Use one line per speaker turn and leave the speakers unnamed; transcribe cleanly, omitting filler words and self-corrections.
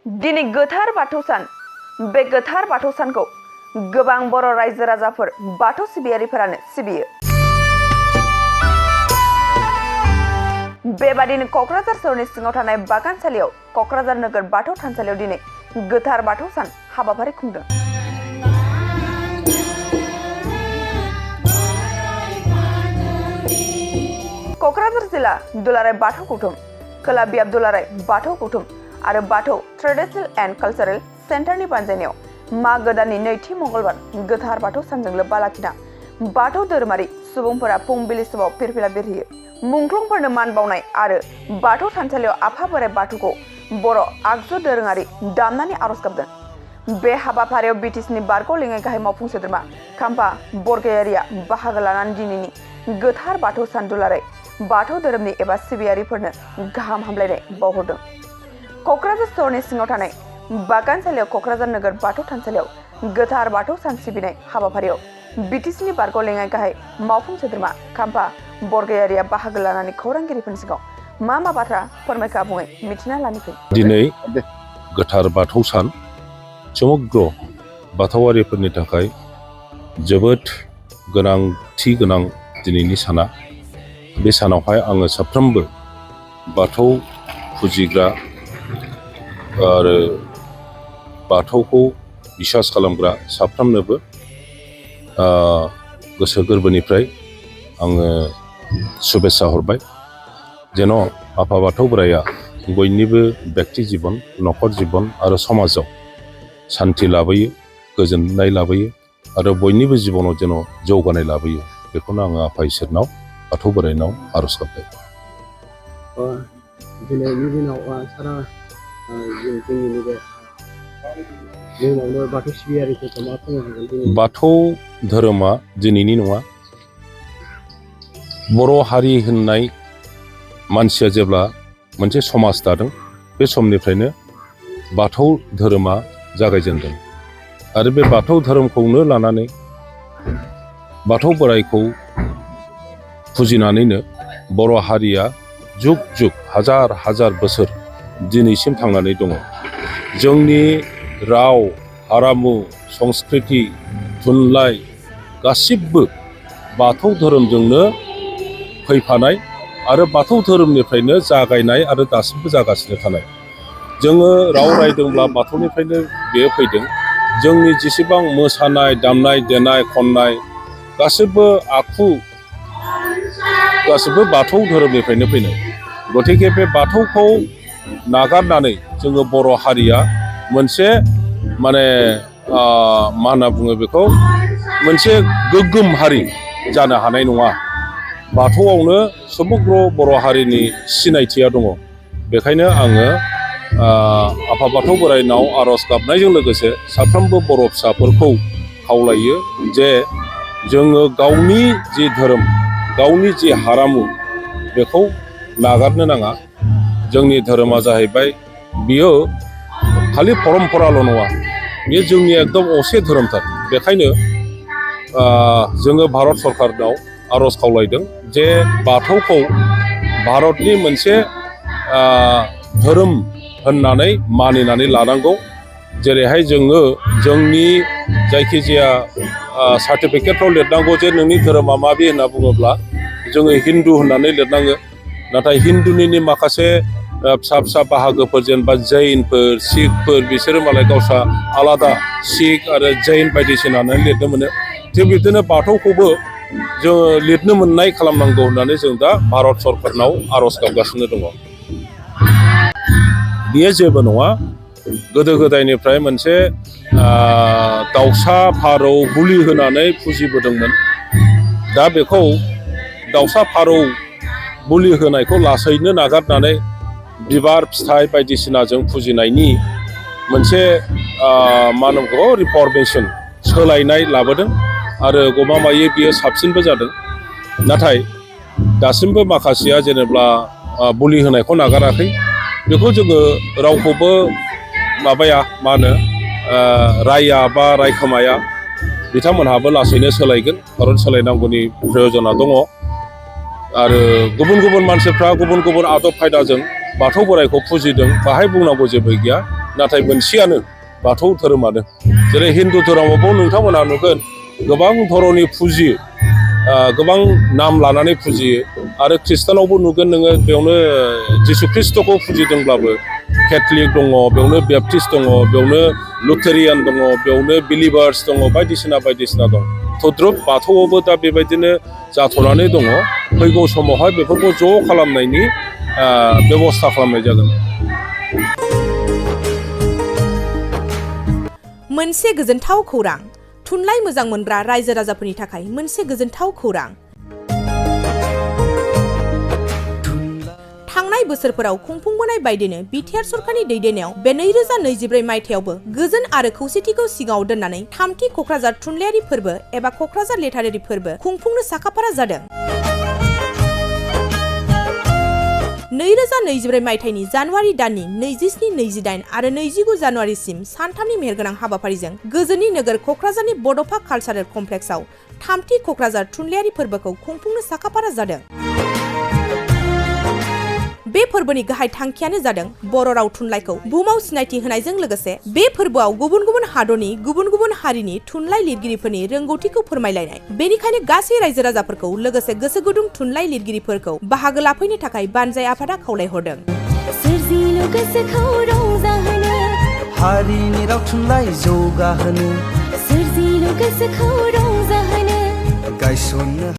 दिनै गोथार बाथौ सान। बे गोथार बाथौ सानखौ गोबां बर' रायजो राजाफोर बाथौ सिबियारिफोरानो सिबियो। बेबादिनो क'क्राझार सोहोरनि सिङाव थानाय बागानसालियाव क'क्राझार नोगोर बाथौ थानसालियाव दिनै गोथार बाथौ सान हाबाफारि खुंदों। क'क्राझार जिल्ला दुलाराय बाथौ गौथुम, खोला बियाब दुलाराय बाथौ गौथुम आरो बाथौ ट्रेडिशनेल एन्ड कालचारेल सेन्टारनि बानजायनायाव मागो दाननि नैथि मंगलबार गोथार बाथौ सानजों लोब्बा लाखिना बाथौ धोरोमारि सुबुंफोरा फुंबिलि समाव फिरफिला बिरहोयो। मुंख्लंफोरनो मान बावनाय आरो बाथौ थानसालियाव आफा बोराइ बाथौखौ बर' आगजु दोरोङारि दामनानै आर'ज गाबदों। बे हाबाफारियाव बिटिसिनि बरगय लेङाइ गाहाय मावफुं सोद्रोमा खाम्फा बरगयारिया बाहागो लानानै दिनैनि गोथार बाथौ सान दुलाराय बाथौ धोरोमनि एबा सिबियारिफोरनो गाहाम हामलायनाय बावहरदों। क'क्राझार सोहोरनि सिङाव थानाय बागानसालियाव क'क्राझार नोगोर बाथौ थानसालियाव गोथार बाथौ सान सिबिनाय हाबाफारियाव बिटिसिनि बरगय लेङाइ गाहाय मावफुं सोद्रोमा खाम्फा बरगयारिया बाहागो लानानै खौरांगिरिफोरनि सिगाङाव मा बाथ्रा फोरमायखो आबुङै मिथिना लानो फै।
दिनै गोथार बाथौ सान समग्र बाथौआरिफोरनि थाखाय जोबोद गोनांथि गोनां दिनैनि साना। बे सानावहाय आङो साफ्रोमबो बाथौ फुजिग्रा आरो बाथौखौ बिसास खालामग्रा साफ्रोमनोबो गोसो गोरबोनिफ्राय आङो शुभेच्छा हरबाय। जेन' आफा बाथौ बोराइया बयनिबो बेक्ति जिबन, न'खर जिबन आरो समाजाव सान्थि लाबोयो, गोजोननाय लाबोयो आरो बयनिबो जिबनाव जेन' जौगानाय लाबोयो। बेखौनो आङो आफा इसोरनाव बाथौ बोराइनाव आर'ज गाबबाय।
दिनैनि दिनाव सारा जोंनि बे जोंनावनो बाथौ सिबियारिफोरखौ मा फोरमायगोन?
बाथौ धोरोमा दिनैनि नङा। बर' हारि होननाय मानसिया जेब्ला मोनसे समाज दादों बे समनिफ्रायनो बाथौ धोरोमा जागायजेनदों आरो बे बाथौ धोरोमखौनो लानानै बाथौ बोराइखौ फुजिनानैनो बर' हारिया जुग जुग हाजार हाजार बोसोर दिनैसिम थांनानै दङ। जोंनि राव, हारिमु, संस्कृति, थुनलाइ गासिबो बाथौ धोरोमजोंनो फैफानाय आरो बाथौ धोरोमनिफ्रायनो जागायनाय आरो दासिमबो जागासिनो थानाय। जोङो राव रायदोंब्ला बाथौनिफ्रायनो बेयो फैदों। जोंनि जेसेबां मोसानाय, दामनाय देनाय, खननाय गासिबो आखु गासिबो बाथौ धोरोमनिफ्रायनो फैनाय। गतिके बे बाथौखौ नागारनानै जोङो बर' हारिया मोनसे मा होनना बुङो बेखौ, मोनसे गोग्गोम हारि जानो हानाय नङा। बाथौआवनो समग्र बर' हारिनि सिनायथिया दङ। बेखायनो आङो आफा बाथौ बोराइनाव आर'ज गाबनायजों लोगोसे साफ्रोमबो बर' फिसाफोरखौ खावलायो जे जोङो गावनि जि धोरोम, गावनि जि हारिमु बेखौ नागारनो नाङा। जोंनि धोरोमा जाहैबाय बियो खालि परम्पराल' नङा, बेयो जोंनि एकदम असे धोरोमथार। बेखायनो जोङो भारत सरकारनाव आर'ज खावलायदों जे बाथौखौ भारतनि मोनसे धोरोम होननानै मानिनानै लानांगौ। जेरैहाय जोङो जोंनि जायखिजाया सार्टिफिकेटफ्राव लिरनांगौ जे नोंनि धोरोमा माबे होनना बुङोब्ला जोङो हिन्दु होननानै लिरनाङो। नाथाय हिन्दुनिनो माखासे फिसा फिसा बाहागोफोर जेनेबा जैनफोर, सिखफोर बिसोरो मालाय गावस्रा आलादा सिख आरो जैन बायदिसिना होननानै लिरनो मोनो। थिग बिदिनो बाथौखौबो जोङो लिरनो मोननाय खालामनांगौ होननानै जों दा भारत सरकारनाव आर'ज गाबगासिनो दङ। बेयो जेबो नङा। गोदो गोदायनिफ्राय मोनसे दाउसा फारौ बुलि होनानै फुजिबोदोंमोन। दा बेखौ दाउसा फारौ बुलि होनायखौ लासैनो नागारनानै बिबार फिथाइ बायदिसिनाजों फुजिनायनि मोनसे मा होनगौ रिफर्मेसन, सोलायनाय लाबोदों आरो गमामायै बियो साबसिनबो जादों। नाथाय दासिमबो माखासेया जेनेबा बुलि होनायखौ नागाराखै। बेखौ जोङो रावखौबो राया बा रायखोमाया। बिथांमोनहाबो लासैनो सोलायगोन, खारन सोलायनांगौनि प्रयजना दङ। आरो गुबुन गुबुन मानसिफ्रा गुबुन गुबुन आदब खायदाजों बाथौ बोराइखौ फुजिदों, बाहाय बुंनांगौ जेबो गैया। नाथाय मोनसेयानो बाथौ धोरोमानो। जेरै हिन्दु धोरोमावबो नोंथांमोना नुगोन गोबां धरननि फुजियो, गोबां नाम लानानै फुजियो। आरो ख्रिस्टानावबो नुगोन नोङो बेयावनो जिसु ख्रिस्ट'खौ फुजिदोंब्लाबो केथलिक दङ, बेयावनो बेप्टिस्ट दङ, बेयावनो लुथेरियान दङ, बेयावनो बिलिभार्स दङ, बायदिसिना दं। तद्रुप बाथौआवबो दा बेबायदिनो जाथ'नानै दङ। फैगौ समावहाय बेफोरखौ ज' खालामनायनि बेबस्था खालामनाय जागोन।
मोनसे गोजोनथाव खौरां, थुनलाइ मोजां मोनग्रा रायजो राजाफोरनि थाखाय मोनसे गोजोनथाव खौरां। थांनाय बोसोरफोराव खुंफुंबोनाय बायदिनो बिटिआर सरकारनि दैदेननायाव बे 2024 मायथाइयावबो गोजोन आरो खौसेथिखौ सिगाङाव दोननानै थामथि क'क्राझार थुनलाइयारि फोरबो एबा क'क्राझार लिटारेरि फोरबो खुंफुंनो साखाफारा जादों। 2024 मायथाइनि जानुवारि दाननि 27, 28 आरो 29 जानुवारिसिम सानथामनि मेहेरगोनां हाबाफारिजों गोजोननि नोगोर क'क्राझारनि बड'फा कालचारेल कमप्लेक्सआव थामथि क'क्राझार थुनलाइयारि फोरबोखौ खुंफुंनो साखाफारा जादों। बे फोरबोनि गाहाय थांखियानो जादों बर' राव थुनलाइखौ बुहुमाव सिनायथि होनायजों लोगोसे बे फोरबोआव गुबुन गुबुन हादरनि गुबुन गुबुन हारिनि थुनलाइ लिरगिरिफोरनि रोंगौथिखौ फोरमायलायनाय। बेनिखायनो गासै रायजो राजाफोरखौ लोगोसे गोसो गुदुं थुनलाइ लिरगिरिफोरखौ बाहागो लाफैनो थाखाय बानजाय आफादा खावलायहरदों।
हारिनि राव थुनलाइ जौगाहोनो गायसननो